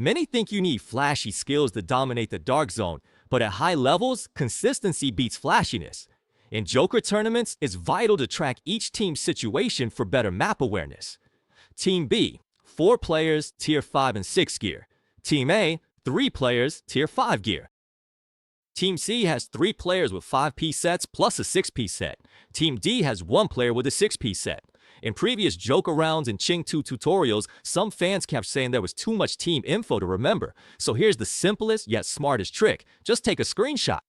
Many think you need flashy skills to dominate the dark zone, but at high levels, consistency beats flashiness. In Joker tournaments, it's vital to track each team's situation for better map awareness. Team B, 4 players, Tier 5 and 6 gear. Team A, 3 players, Tier 5 gear. Team C has 3 players with 5-piece sets plus a 6-piece set. Team D has 1 player with a 6-piece set. In previous Joker rounds and Ching 2 tutorials, some fans kept saying there was too much team info to remember. So here's the simplest yet smartest trick. Just take a screenshot.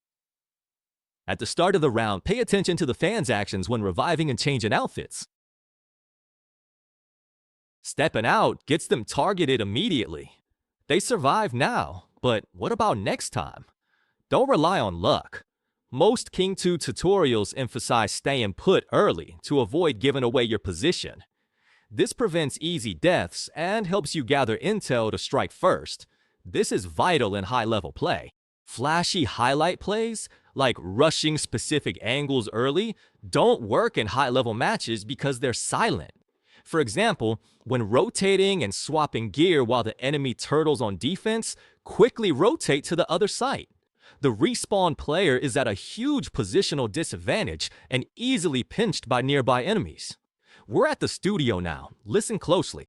At the start of the round, pay attention to the fans' actions when reviving and changing outfits. Stepping out gets them targeted immediately. They survive now, but what about next time? Don't rely on luck. Most King 2 tutorials emphasize staying put early to avoid giving away your position. This prevents easy deaths and helps you gather intel to strike first. This is vital in high-level play. Flashy highlight plays, like rushing specific angles early, don't work in high-level matches because they're silent. For example, when rotating and swapping gear while the enemy turtles on defense, quickly rotate to the other site. The respawn player is at a huge positional disadvantage and easily pinched by nearby enemies. We're at the studio now. Listen closely.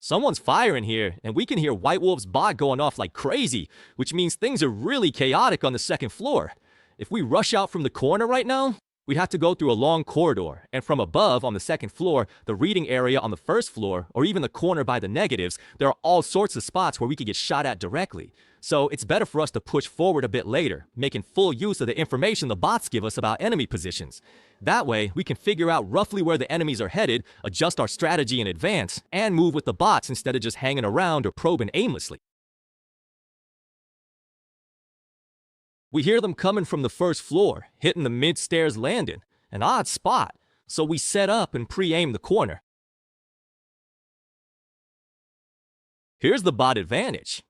Someone's firing here, and we can hear White Wolf's bot going off like crazy, which means things are really chaotic on the second floor. If we rush out from the corner right now, we'd have to go through a long corridor, and from above on the second floor, the reading area on the first floor, or even the corner by the negatives, there are all sorts of spots where we could get shot at directly. So it's better for us to push forward a bit later, making full use of the information the bots give us about enemy positions. That way, we can figure out roughly where the enemies are headed, adjust our strategy in advance, and move with the bots instead of just hanging around or probing aimlessly. We hear them coming from the first floor, hitting the mid-stairs landing, an odd spot, so we set up and pre-aim the corner. Here's the bot advantage.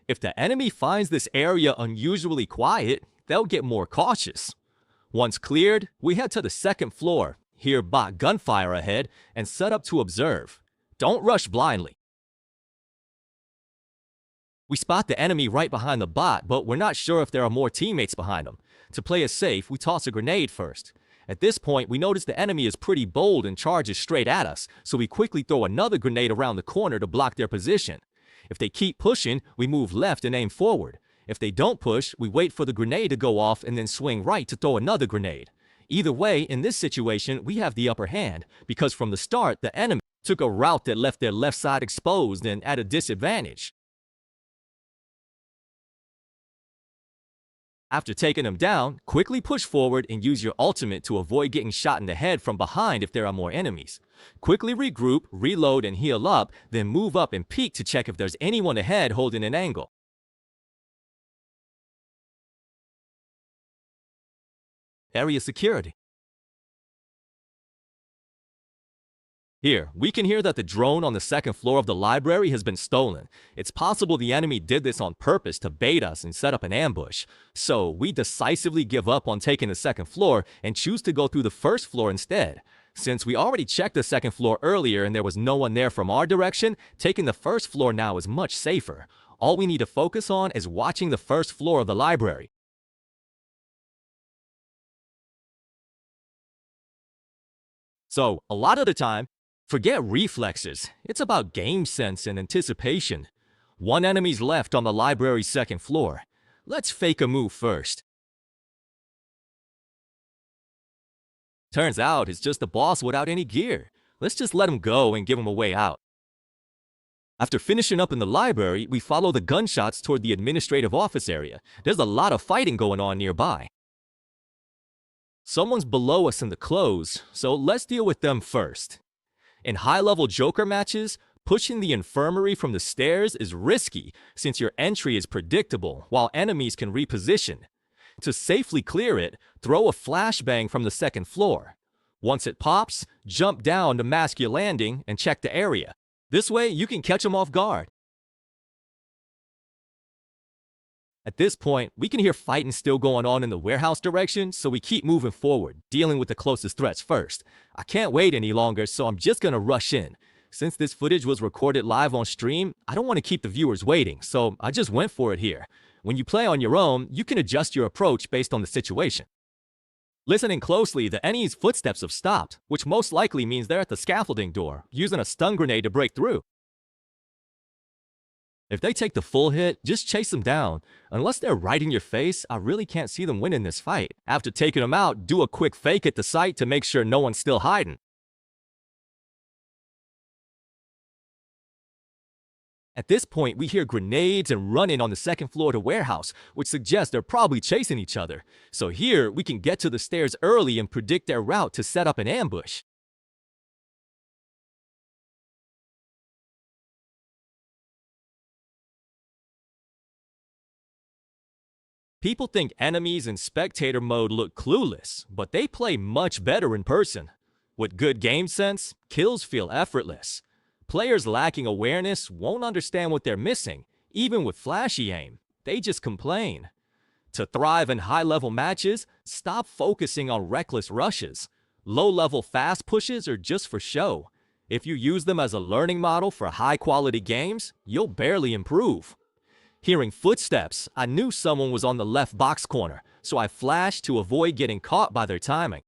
If the enemy finds this area unusually quiet, they'll get more cautious. Once cleared, we head to the second floor, hear bot gunfire ahead, and set up to observe. Don't rush blindly. We spot the enemy right behind the bot, but we're not sure if there are more teammates behind them. To play it safe, we toss a grenade first. At this point, we notice the enemy is pretty bold and charges straight at us, so we quickly throw another grenade around the corner to block their position. If they keep pushing, we move left and aim forward. If they don't push, we wait for the grenade to go off and then swing right to throw another grenade. Either way, in this situation, we have the upper hand, because from the start, the enemy took a route that left their left side exposed and at a disadvantage. After taking them down, quickly push forward and use your ultimate to avoid getting shot in the head from behind if there are more enemies. Quickly regroup, reload, and heal up, then move up and peek to check if there's anyone ahead holding an angle. Area security. Here, we can hear that the drone on the second floor of the library has been stolen. It's possible the enemy did this on purpose to bait us and set up an ambush. So, we decisively give up on taking the second floor and choose to go through the first floor instead. Since we already checked the second floor earlier and there was no one there from our direction, taking the first floor now is much safer. All we need to focus on is watching the first floor of the library. So, a lot of the time, forget reflexes. It's about game sense and anticipation. One enemy's left on the library's second floor. Let's fake a move first. Turns out it's just the boss without any gear. Let's just let him go and give him a way out. After finishing up in the library, we follow the gunshots toward the administrative office area. There's a lot of fighting going on nearby. Someone's below us in the close, so let's deal with them first. In high-level Joker matches, pushing the infirmary from the stairs is risky since your entry is predictable while enemies can reposition. To safely clear it, throw a flashbang from the second floor. Once it pops, jump down to mask your landing and check the area. This way, you can catch them off guard. At this point, we can hear fighting still going on in the warehouse direction, so we keep moving forward, dealing with the closest threats first. I can't wait any longer, so I'm just gonna rush in. Since this footage was recorded live on stream, I don't want to keep the viewers waiting, so I just went for it here. When you play on your own, you can adjust your approach based on the situation. Listening closely, the enemy's footsteps have stopped, which most likely means they're at the scaffolding door, using a stun grenade to break through. If they take the full hit, just chase them down. Unless they're right in your face, I really can't see them winning this fight. After taking them out, do a quick fake at the site to make sure no one's still hiding. At this point, we hear grenades and running on the second floor of the warehouse, which suggests they're probably chasing each other. So here, we can get to the stairs early and predict their route to set up an ambush. People think enemies in spectator mode look clueless, but they play much better in person. With good game sense, kills feel effortless. Players lacking awareness won't understand what they're missing, even with flashy aim. They just complain. To thrive in high-level matches, stop focusing on reckless rushes. Low-level fast pushes are just for show. If you use them as a learning model for high-quality games, you'll barely improve. Hearing footsteps, I knew someone was on the left box corner, so I flashed to avoid getting caught by their timing.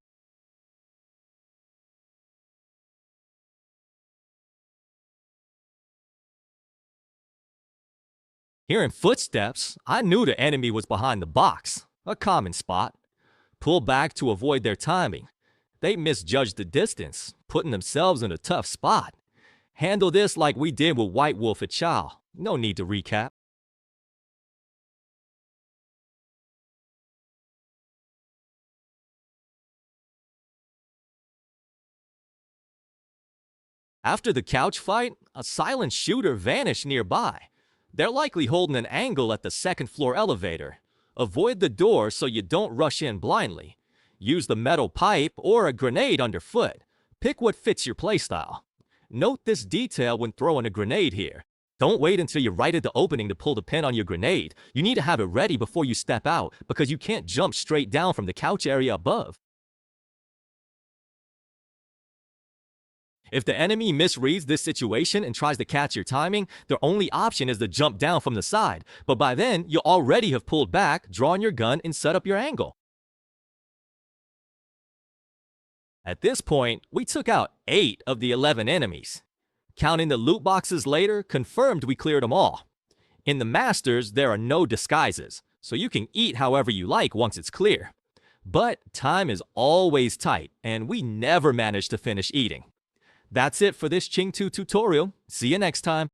Hearing footsteps, I knew the enemy was behind the box, a common spot. Pull back to avoid their timing. They misjudged the distance, putting themselves in a tough spot. Handle this like we did with White Wolf at Chow. No need to recap. After the couch fight, a silent shooter vanished nearby. They're likely holding an angle at the second floor elevator. Avoid the door so you don't rush in blindly. Use the metal pipe or a grenade underfoot. Pick what fits your playstyle. Note this detail when throwing a grenade here. Don't wait until you're right at the opening to pull the pin on your grenade. You need to have it ready before you step out because you can't jump straight down from the couch area above. If the enemy misreads this situation and tries to catch your timing, their only option is to jump down from the side. But by then, you'll already have pulled back, drawn your gun, and set up your angle. At this point, we took out 8 of the 11 enemies. Counting the loot boxes later confirmed we cleared them all. In the Masters, there are no disguises, so you can eat however you like once it's clear. But time is always tight, and we never managed to finish eating. That's it for this Ching 2 tutorial. See you next time.